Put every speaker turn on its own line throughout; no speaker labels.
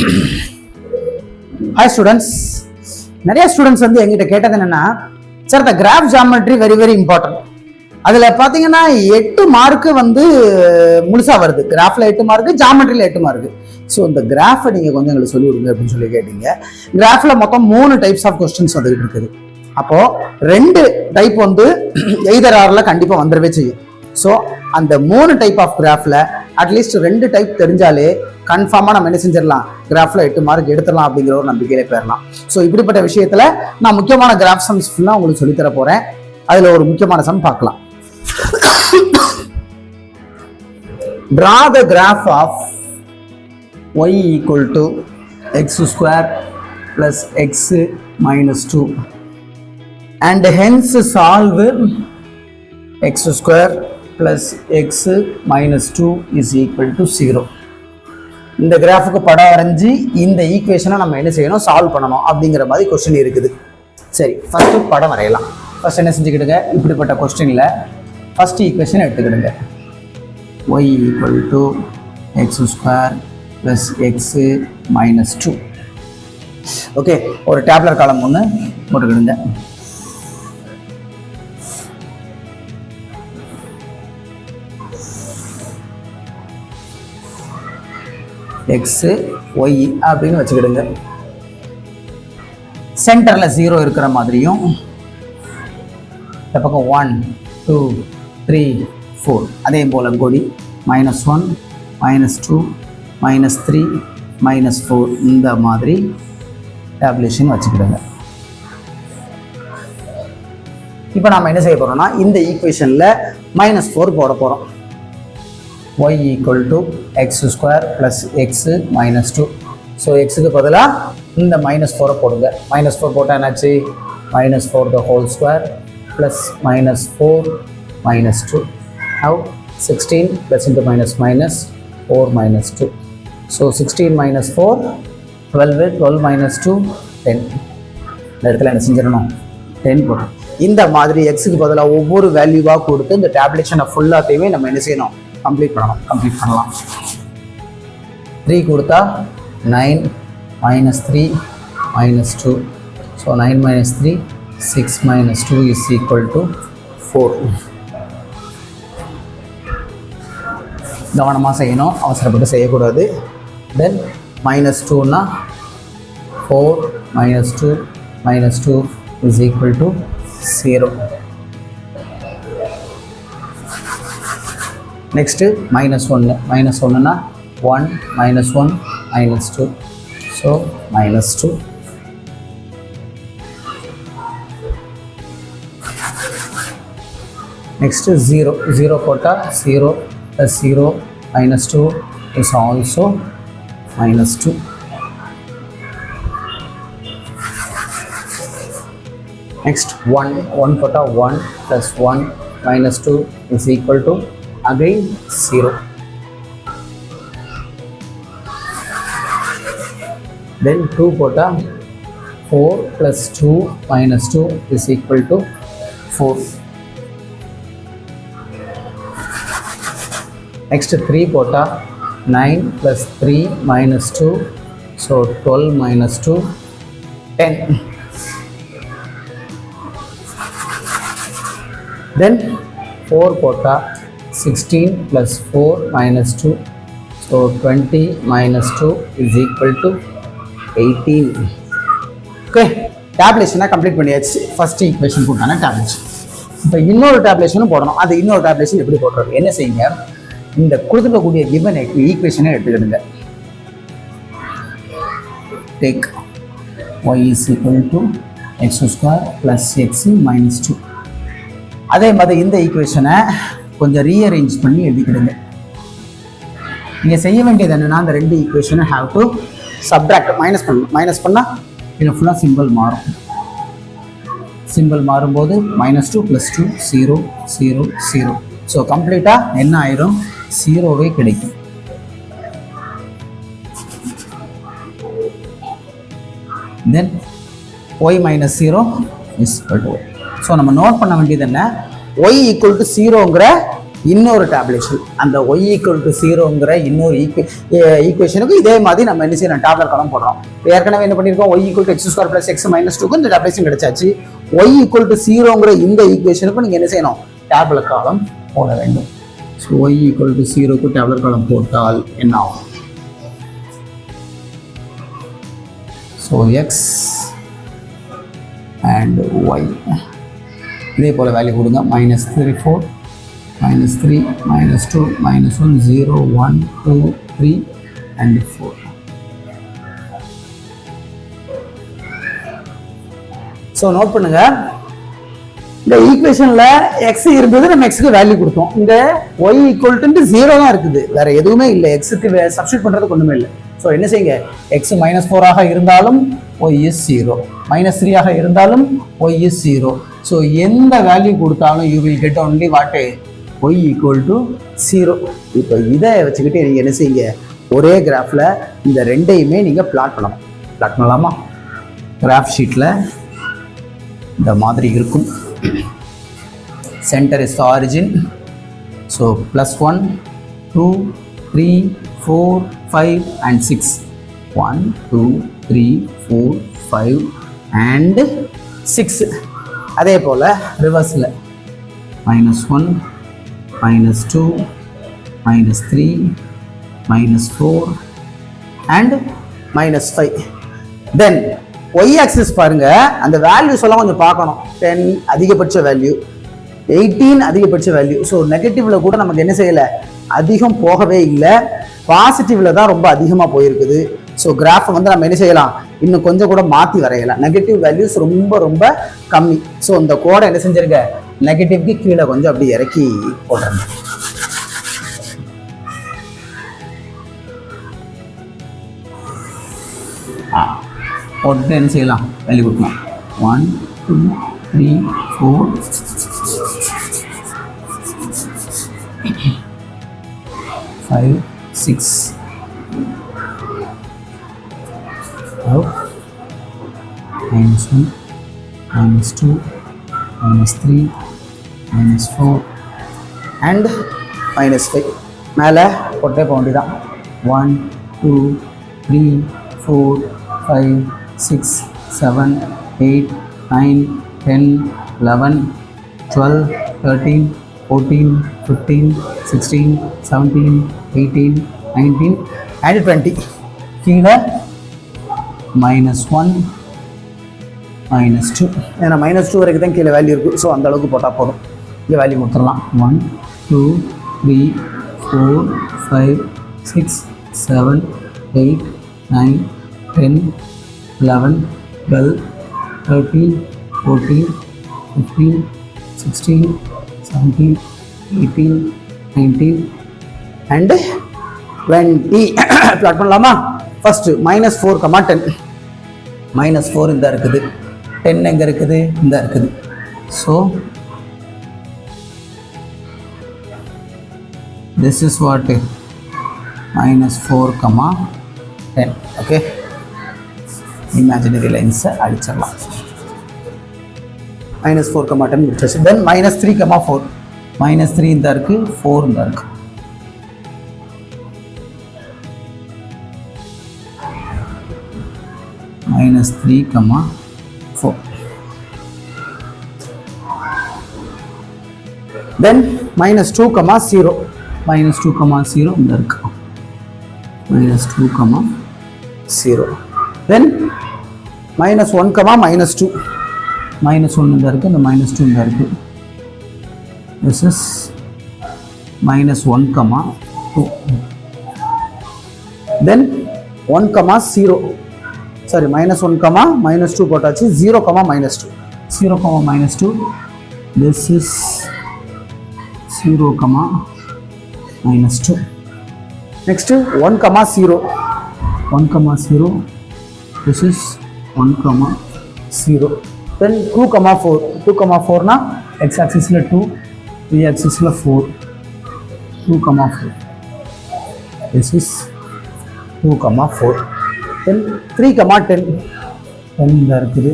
Hi students. நிறைய students வந்து எங்கிட்ட கேட்டது என்னன்னா, சார் இந்த graph geometry very very important. அதுல பாத்தீங்கன்னா 8 மார்க்கு வந்து முழுசா வருது. கிராஃப்ல 8 மார்க்கு, ஜாமெட்ரியில 8 மார்க்கு. ஸோ இந்த கிராஃபை நீங்க கொஞ்சம் எங்களுக்கு சொல்லி விடுங்க அப்படின்னு சொல்லி கேட்டீங்க. கிராஃப்ல மொத்தம் 3 டைப்ஸ் ஆஃப் கொஸ்டின்ஸ் வந்துகிட்டு இருக்குது. அப்போ 2 டைப் வந்து எய்தர் ஆர்ல கண்டிப்பா வந்துடவே செய்யும். ஸோ அந்த 3 டைப் ஆஃப் கிராஃப்ல அட்லீஸ்ட் 2 டைப் தெரிஞ்சாலே கன்ஃபார்மா நம்ம என்ன செஞ்சிடலாம், கிராஃப்ல 8 மார்க் எடுத்துடலாம் அப்படிங்கிற ஒரு நம்பிக்கையில போயிடலாம். ஸோ இப்படிப்பட்ட விஷயத்துல நான் முக்கியமான கிராஃப் சம்ஸ் ஃபுல்லா உங்களுக்கு சொல்லித்தர போறேன். அதுல ஒரு முக்கியமான சம் பார்க்கலாம். Draw the graph of y equal to x square plus x minus 2 and hence solve x square plus x minus 2 is equal to 0. இந்த கிராஃபுக்கு படம் வரைஞ்சி இந்த ஈக்குவேஷனை நம்ம என்ன செய்யணும், சால்வ் பண்ணணும் அப்படிங்கிற மாதிரி கொஸ்டின் இருக்குது. சரி, ஃபர்ஸ்ட் படம் வரையலாம். ஃபர்ஸ்ட் என்ன செஞ்சுக்கிடுங்க, இப்படிப்பட்ட கொஸ்டின்ல ஃபர்ஸ்ட் ஈக்குவேஷன் எடுத்துக்கிடுங்க. y equal to x square plus x minus 2. Okay, ஒரு டேப்லர் காலம் ஒன்று போட்டுக்கிடுங்க. எக்ஸ் ஒய் அப்படின்னு வச்சுக்கிடுங்க. சென்டர்ல 0 இருக்கிற மாதிரியும் இந்த பக்கம் 1 2 3 4 அதே போல கொடி -1 -2 -3 -4 இந்த மாதிரி டேப்லேஷன் வச்சுக்கிடுங்க. இப்போ நாம என்ன செய்ய போறோம்னா, இந்த ஈக்குவேஷன்ல -4 போட போறோம். y equal to x square plus x minus 2. So எக்ஸுக்கு பதிலாக இந்த -4 போடுங்க. -4 போட்டால் என்னாச்சு, -4 the whole square plus -4 minus 2. Now 16 plus into minus 4 minus 2. So 16 minus 4 12, 12 minus 2 10. இந்த இடத்துல என்ன செஞ்சிடணும், 10 போடணும். இந்த மாதிரி எக்ஸுக்கு பதிலாக ஒவ்வொரு வேல்யூவாக கொடுத்து இந்த டேப்லேஷனை ஃபுல்லாத்தையுமே நம்ம என்ன செய்யணும், கம்ப்ளீட் பண்ணலாம். 3 கொடுத்தா 9 -3 -2. So 9 - 3 6 - 2 is equal to 4. கவனமாக செய்யணும், அவசரப்பட்டு செய்யக்கூடாது. தென் -2னா 4 -2 -2 is equal to 0. Next -1 -1னா 1 -1 -2. So -2. Next 0 போட்டால் 0 plus 0 -2 is also -2. Next 1 போட்டால் 1 plus 1 -2 is equal to again 0. Then 2 போட்டா 4 plus 2 minus 2 is equal to 4. Next 3 போட்டா 9 plus 3 minus 2, so 12 minus 2 10. Then 4 போட்டா 16 plus 4 minus 2, so 20 minus 2 is equal to 18. Okay, டேப்லேஷனை complete பண்ணியாச்சு. First equation போட்டான tabulation. இப்போ இன்னொரு டேப்லேஷனும் போடணும். அது இன்னொரு டேப்லேஷன் எப்படி போடுறது, என்ன செய்யுங்க, இந்த கொடுத்துக்கக்கூடிய கிவன் ஈக்குவேஷனை எடுத்துக்கிடுங்க. Take y is equal to x square plus x minus 2. அதே மாதிரி இந்த ஈக்குவேஷனை கொஞ்சம் ரீஅரேஞ்ச் பண்ணி எழுதிக்கிடுங்க. நீங்கள் செய்ய வேண்டியது என்னன்னா, அந்த 2 ஈக்குவேஷனை ஹேவ் டு சப்ட்ராக்ட், மைனஸ் பண்ணால் இது ஃபுல்லாக சிம்பிள் மாறும். சிம்பிள் மாறும்போது -2 + 2 0 0 0. ஸோ கம்ப்ளீட்டாக என்ன ஆயிரும், 0வே கிடைக்கும். தென் y - 0 is equal to y. So நம்ம நோட் பண்ண வேண்டியது என்ன, y equal to 0ங்கிற இன்னொரு டேப்லேஷன் அந்த y ஈக்குவல் டு 0ங்கிற இன்னொரு ஈக்குவேஷனுக்கு இதே மாதிரி நம்ம என்ன செய்யணும், டேப்லெட் காலம் போடுறோம். ஏற்கனவே என்ன பண்ணியிருக்கோம், y equal to X square plus X minus 2க்கு இந்த டேப்லேஷன் கிடைச்சாச்சு. y ஈக்குவல் டு 0ங்கிற இந்த ஈக்குவேஷனுக்கு நீங்கள் என்ன செய்யணும், டேப்லெட் காலம் போட வேண்டும். ஸோ y ஈக்குவல் டு 0க்கு டேப்லெட் காலம் போட்டால் என்ன ஆகும்? ஸோ எக்ஸ் அண்ட் ஒய் இதே போல் வேல்யூ கொடுங்க. -3 4 -3 -2 -1 0 1 2 3 and 4. ஸோ நோட் பண்ணுங்க, இந்த ஈக்குவேஷன்ல எக்ஸ் இருந்தது, நம்ம எக்ஸுக்கு வேல்யூ கொடுத்தோம். இந்த ஒய் ஈக்குவல் டு 0 தான் இருக்குது, வேற எதுவுமே இல்லை. எக்ஸுக்கு சப்ஸ்டியூட் பண்றதுக்கு ஒண்ணுமே இல்லை. ஸோ என்ன செய்யுங்க, எக்ஸ் -4 இருந்தாலும் ஒய் இஸ் 0, -3 இருந்தாலும் ஒய் இஸ் 0. ஸோ எந்த வேல்யூ கொடுத்தாலும் you will get only what, Y equal to 0. இப்போ இதை வச்சுக்கிட்டு நீங்கள் என்ன செய்யுங்க, ஒரே கிராஃபில் இந்த ரெண்டையுமே நீங்கள் பிளாட் பண்ணலாமா? கிராஃப் ஷீட்டில் இந்த மாதிரி இருக்கும். Centre is origin. So +1 2 3 4 5 and 6 1 2 3 4 5 and 6. அதே போல் ரிவர்ஸில் -1 -2 -3 -4 and -5. தென் ஒய் ஆக்சிஸ் பாருங்க, அந்த வேல்யூஸ் எல்லாம் கொஞ்சம் பார்க்கணும். 10 அதிகபட்ச வேல்யூ, 18 அதிகபட்ச வேல்யூ. ஸோ நெகட்டிவ்ல கூட நமக்கு என்ன செய்யலை, அதிகம் போகவே இல்லை, பாசிட்டிவ்ல தான் ரொம்ப அதிகமாக போயிருக்குது. ஸோ கிராஃபை வந்து நம்ம என்ன செய்யலாம், இன்னும் கொஞ்சம் கூட மாற்றி வரையலாம். நெகட்டிவ் வேல்யூஸ் ரொம்ப ரொம்ப கம்மி. ஸோ இந்த கோடை என்ன செஞ்சிருக்க, நெகட்டிவ்க்கு கீழே கொஞ்சம் அப்படி இறக்கி போடுறாங்க. போட்டு என்ன செய்யலாம், வேல்யூ கொடுக்கலாம். 1 2 3 4 5 6 -1 -2 -3 -4 and -5. மேலே போட்டே போக வேண்டியதான். 1 2 3 4 5 6 7 8 9 10 11 12 13 14 15 16 17 18 19 and 20. கீழே -1 -2, ஏன்னா -2 வரைக்கும் தான் கீழே வேல்யூ இருக்குது. ஸோ அந்த அளவுக்கு போட்டால் போதும். இங்கே வேல்யூ கொடுத்துடலாம். 1 2 3 4 5 6 7 8 9 10 11 12 13 14 15 16 17 18 19 and 20. பிளாட் பண்ணலாமா? ஃபர்ஸ்ட் -4, -10. -4 இந்த இருக்குது, 10 எங்க இருக்குது, இந்த இருக்குது. So this is what, -4, -10. Okay, imaginary லைன்ஸை அடிச்சிடலாம். -4, -10 முடிச்சாச்சு. தென் -3, -4. -3 இந்த இருக்கு, 4 இந்த இருக்கு. -3, -4. Then -2, -0. -2, -0 இந்த இருக்கு. -2, -0. Then -1, -2. -1 இந்த இருக்கு, இந்த -2 இந்த இருக்கு. This is -1, -2. Then 1, 0. Sorry, -1, -2 போட்டாச்சு. 0, -2. 0, -2. This is 0, -2. Next 1, 0. 1, 0. This is 1, 0. Then 2, 4. 2, 4 na x axis la 2, y axis la 4. 2, 4. This is 2, 4. Then 3, 10. 10 இந்த இருக்குது,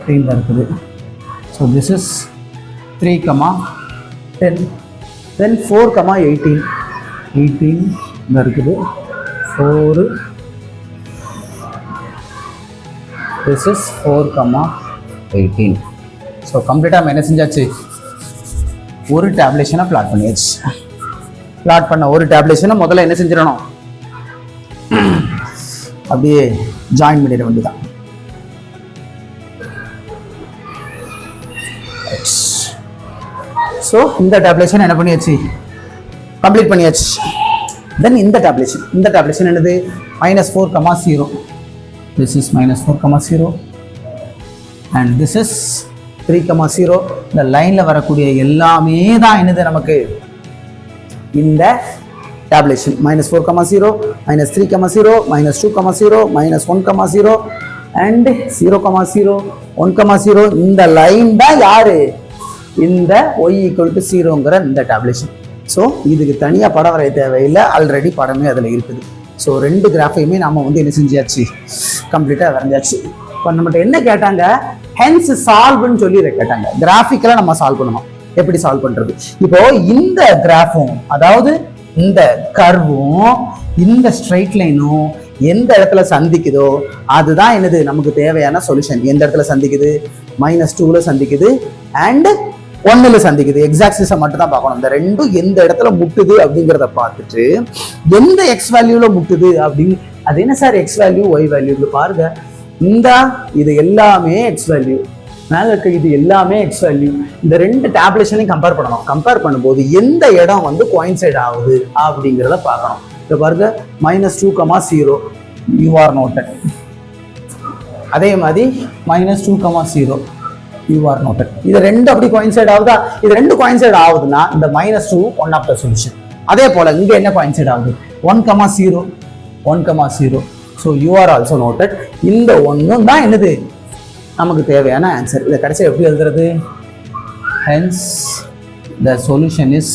3 இந்த இருக்குது. So this is 3, 10. Then 4, 18. 18 இங்க இருக்குது. 4. This is 4, 18. ஸோ கம்ப்ளீட்டாக நம்ம என்ன செஞ்சாச்சு, ஒரு டேப்லேஷனை பிளாட் பண்ணியாச்சு. பிளாட் பண்ண ஒரு டேப்லேஷனை முதல்ல என்ன செஞ்சிடணும், அப்படியே ஜாயின் பண்ணிட வேண்டியதான். ஸோ இந்த டேப்லேஷன் என்ன பண்ணியாச்சு, கம்ப்ளீட் பண்ணியாச்சு. தென் இந்த டேப்லேஷன் என்னது, -4, 0. This is -4, 0 and this is 3, 0. இந்த லைன்ல வரக்கூடிய எல்லாமே தான் என்னது நமக்கு இந்த டேப்லேஷன். -4, 0, -3, 0, -2, 0, -1, 0 and 0, 0, 1, 0. இந்த லைன் தான் யாரு, இந்த y = 0ங்கிற இந்த டேப்லேஷன். ஸோ இதுக்கு தனியாக படம் வரைய தேவையில்லை, ஆல்ரெடி படமே அதில் இருக்குது. ஸோ ரெண்டு கிராஃபையுமே நாம் வந்து என்ன செஞ்சாச்சு, கம்ப்ளீட்டாக வரைஞ்சாச்சு. இப்போ நம்மகிட்ட என்ன கேட்டாங்க, ஹென்ஸ் சால்வ்னு சொல்லி இதை கேட்டாங்க. கிராஃபிக்கலாக நம்ம சால்வ் பண்ணணும். எப்படி சால்வ் பண்ணுறது, இப்போ இந்த கிராஃபும் அதாவது இந்த கர்வும் இந்த ஸ்ட்ரைட் லைனும் எந்த இடத்துல சந்திக்குதோ அதுதான் என்னது நமக்கு தேவையான சொல்யூஷன். எந்த இடத்துல சந்திக்குது, -2ல சந்திக்குது அண்ட் 1ல சந்திக்குது. எக்ஸாக்சிஸை மட்டும் தான் பார்க்கணும். இந்த ரெண்டும் எந்த இடத்துல முட்டுது அப்படிங்கிறத பார்த்துட்டு எந்த எக்ஸ் வேல்யூல முட்டுது அப்படின்னு, அது என்ன sir X value Y value பாருங்க. இந்த இது எல்லாமே எக்ஸ் வேல்யூ, மேல இருக்க இது எல்லாமே எக்ஸ் வேல்யூ. இந்த ரெண்டு டேப்லேஷனையும் கம்பேர் பண்ணணும். கம்பேர் பண்ணும்போது எந்த இடம் வந்து கோயின்சைட் ஆகுது அப்படிங்கிறத பார்க்கணும். இப்போ பாருங்க -2, 0 யூ ஆர் நோட்டட். அதே மாதிரி -2, 0 யூ ஆர் நோட்டட். இது ரெண்டு அப்படி கோயின்சைட் ஆகுதா, இது ரெண்டு கோயின்சைட் ஆகுதுன்னா இந்த -2 ஒன் ஆஃப் த சொல்யூஷன். அதே போல இங்க என்ன கோயின்சைட் ஆகுது, 1, 0, 1, 0. So you are also noted. இந்த ஒன்றும் தான் என்னது நமக்கு தேவையான ஆன்சர். இதை கடைசியாக எப்படி எழுதுறது, hence the solution is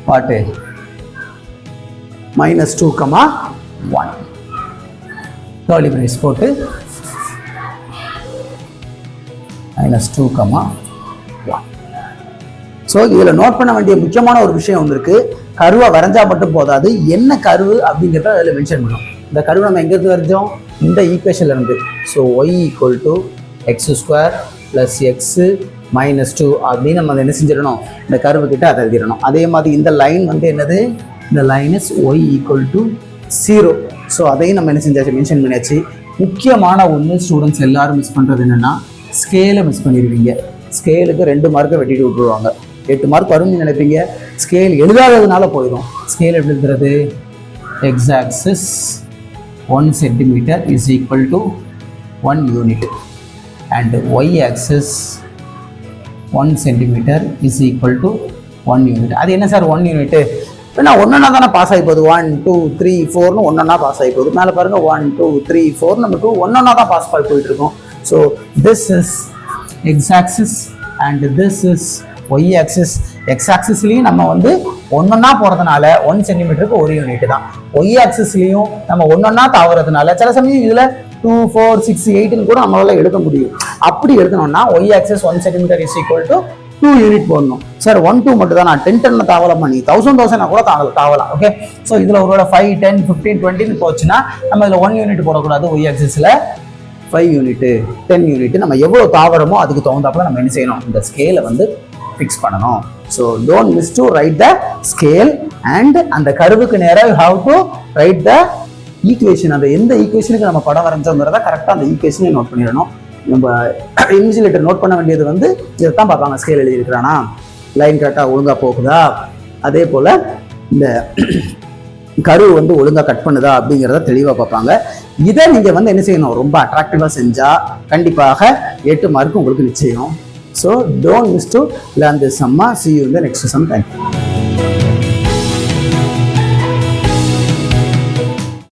what, -2, 1. Curly brace போட்டு -2, 1. ஸோ இதில் நோட் பண்ண வேண்டிய முக்கியமான ஒரு விஷயம் ஒன்று இருக்கு. கருவை வரைஞ்சா மட்டும் போதாது, என்ன கருவு அப்படிங்கிறத அதில் மென்ஷன் பண்ணணும். இந்த கருவை நம்ம எங்கேருந்து வரைஞ்சோம், இந்த ஈக்குவேஷன்ல இருந்து. ஸோ y = x² + x -2 அப்படின்னு நம்ம என்ன செஞ்சிடணும், இந்த கருவு கிட்ட அதை எழுதிடணும். அதே மாதிரி இந்த லைன் வந்து என்னது, இந்த லைன் இஸ் y = 0. ஸோ அதையும் நம்ம என்ன செஞ்சாச்சு, மென்ஷன் பண்ணியாச்சு. முக்கியமான ஒன்று ஸ்டூடெண்ட்ஸ் எல்லாரும் மிஸ் பண்ணுறது என்னென்னா, ஸ்கேலை மிஸ் பண்ணிடுவீங்க. ஸ்கேலுக்கு 2 மார்க்கை வெட்டிட்டு விட்டுருவாங்க. 8 மார்க் வரும்னு நினைப்பீங்க, ஸ்கேல் எழுதாததுனால போயிடும். ஸ்கேல் எப்படி எழுதுறது, X axis 1 centimeter is equal to 1 unit and y axis 1 centimeter is equal to 1 unit. அது என்ன சார் 1 யூனிட், ஏன்னா ஒன்னா தானே பாஸ் ஆகி போகுது. 1, 2, 3, 4ன்னு ஒன்னா பாஸ் ஆகி போகுது. மேலே பாருங்க 1, 2, 3, 4 நம்ம 2 ஒன்னா தான் பாஸ் பண்ணி போயிட்டு இருக்கோம். So this is X axis and this is Y axis. X ஆக்சிஸ்லையும் நம்ம வந்து ஒன்னொன்னா போகிறதுனால 1 சென்டிமீட்டருக்கு 1 யூனிட் தான். ஒய் ஆக்சிஸ்லையும் நம்ம ஒன்னொன்னா தாவறதுனால சில சமயம் இதில் 2, 4, 6, 8ன்னு கூட நம்மளால எடுக்க முடியும். அப்படி எடுக்கணும்னா Y axis 1 centimetre is equal to 2 unit போடணும். சார் 1, 2 மட்டும் தான், நான் 10 தாவலாம் பண்ணி 1000 கூட தாவலாம். ஓகே, ஸோ இதில் ஒரு 5, 10, 15, 20ன்னு போச்சுன்னா நம்ம இதில் 1 யூனிட் போடக்கூடாது. ஒய் ஆக்சிஸில் 5 யூனிட் 10 யூனிட் நம்ம எவ்வளோ தாவரமோ அதுக்கு தகுந்தாப்புல நம்ம என்ன செய்யணும், இந்த ஸ்கேலை வந்து ஃபிக்ஸ் பண்ணணும். So don't miss to right the scale and அந்த கர்வுக்கு நேராக you have to right the equation. அந்த எந்த ஈக்குவேஷனுக்கு நம்ம படம் வரைஞ்சோங்கிறத கரெக்டாக அந்த ஈக்குவேஷனை நோட் பண்ணிடணும். நம்ம இன்விஜிலேட்டர் நோட் பண்ண வேண்டியது வந்து இதை தான் பார்ப்பாங்க, ஸ்கேல் எழுதியிருக்கிறானா, லைன் கரெக்டாக ஒழுங்காக போகுதா, அதே போல் இந்த கரு வந்து ஒழுங்காக கட் பண்ணுதா அப்படிங்கிறத தெளிவாக பார்ப்பாங்க. இதை நீங்கள் வந்து என்ன செய்யணும், ரொம்ப அட்ராக்டிவாக செஞ்சால் கண்டிப்பாக 8 மார்க் உங்களுக்கு நிச்சயம். So don't miss to learn this Shammah. See you in the next sum. Thank you.